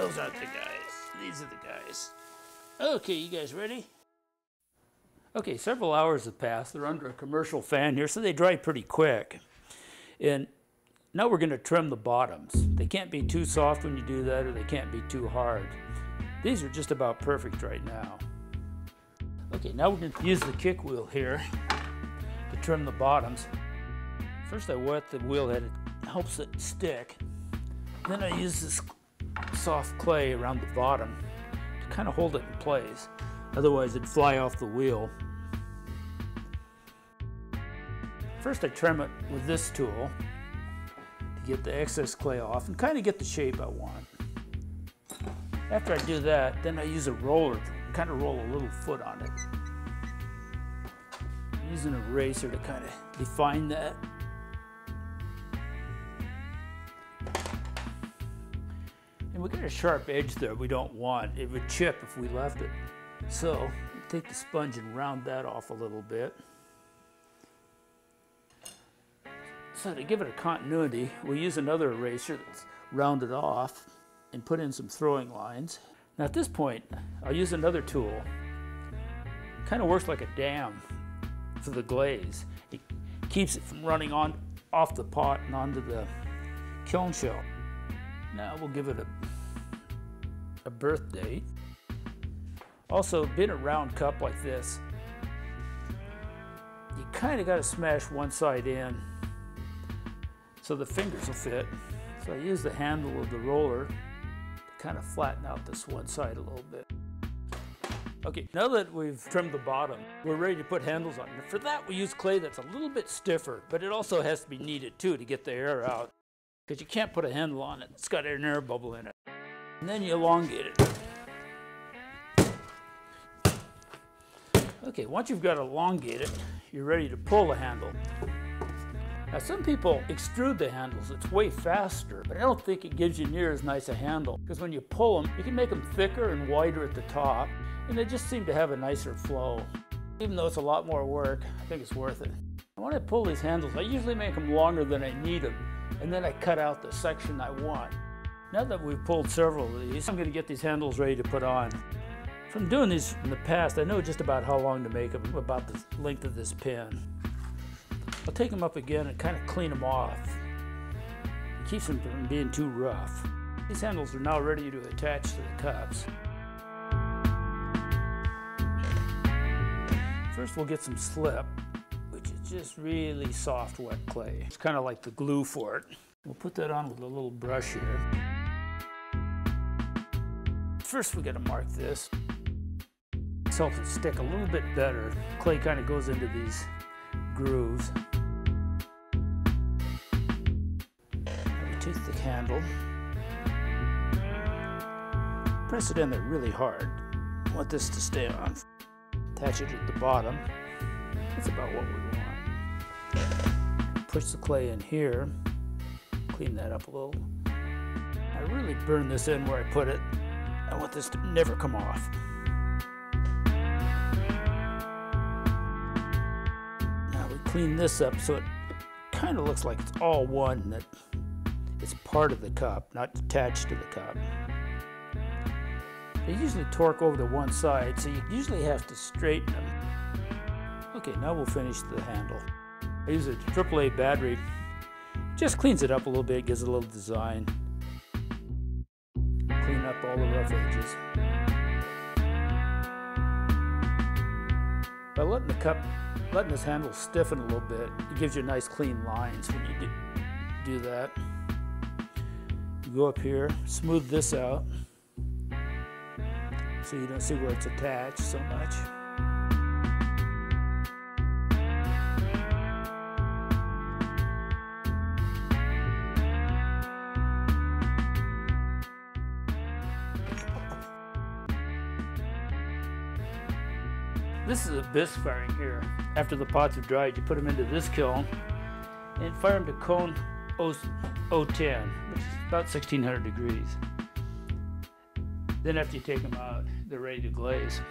those aren't the guys. These are the guys. Okay, you guys ready? Okay, several hours have passed. They're under a commercial fan here, so they dry pretty quick. And now we're going to trim the bottoms. They can't be too soft when you do that, or they can't be too hard. These are just about perfect right now. Okay, now we're going to use the kick wheel here to trim the bottoms. First I wet the wheel head, it helps it stick. Then I use this soft clay around the bottom to kind of hold it in place. Otherwise it'd fly off the wheel. First I trim it with this tool to get the excess clay off and kind of get the shape I want. After I do that, then I use a roller to kind of roll a little foot on it. Use an eraser to kind of define that. And we got a sharp edge there we don't want. It would chip if we left it. So take the sponge and round that off a little bit. So to give it a continuity, we use another eraser that's rounded off and put in some throwing lines. Now at this point, I'll use another tool. It kind of works like a dam for the glaze. It keeps it from running off the pot and onto the kiln shell. Now we'll give it a birth date. Also, being a round cup like this, you kind of got to smash one side in so the fingers will fit. So I use the handle of the roller to kind of flatten out this one side a little bit. Okay, now that we've trimmed the bottom, we're ready to put handles on. For that, we use clay that's a little bit stiffer, but it also has to be kneaded too to get the air out, because you can't put a handle on it. It's got an air bubble in it. And then you elongate it. Okay, once you've got it elongated, you're ready to pull the handle. Now some people extrude the handles. It's way faster, but I don't think it gives you near as nice a handle, because when you pull them, you can make them thicker and wider at the top, and they just seem to have a nicer flow. Even though it's a lot more work, I think it's worth it. And when I pull these handles, I usually make them longer than I need them, and then I cut out the section I want. Now that we've pulled several of these, I'm going to get these handles ready to put on. From doing these in the past, I know just about how long to make them, about the length of this pin. I'll take them up again and kind of clean them off. It keeps them from being too rough. These handles are now ready to attach to the cups. First we'll get some slip, which is just really soft wet clay. It's kind of like the glue for it. We'll put that on with a little brush here. First we got to mark this. This helps it stick a little bit better. Clay kind of goes into these grooves. We take the handle, press it in there really hard. I want this to stay on. Attach it at the bottom. That's about what we want. Push the clay in here. Clean that up a little. I really burn this in where I put it. I want this to never come off. Now we clean this up so it kind of looks like it's all one, that it's part of the cup, not attached to the cup. They usually torque over to one side, so you usually have to straighten them. Okay, now we'll finish the handle. I use a AAA battery. Just cleans it up a little bit, gives it a little design. Clean up all the rough edges. By letting this handle stiffen a little bit, it gives you nice clean lines when you do that. You go up here, smooth this out, so you don't see where it's attached so much. This is a bisque firing here. After the pots are dried, you put them into this kiln and fire them to cone 010, which is about 1600 degrees. Then after you take them out, they're ready to glaze.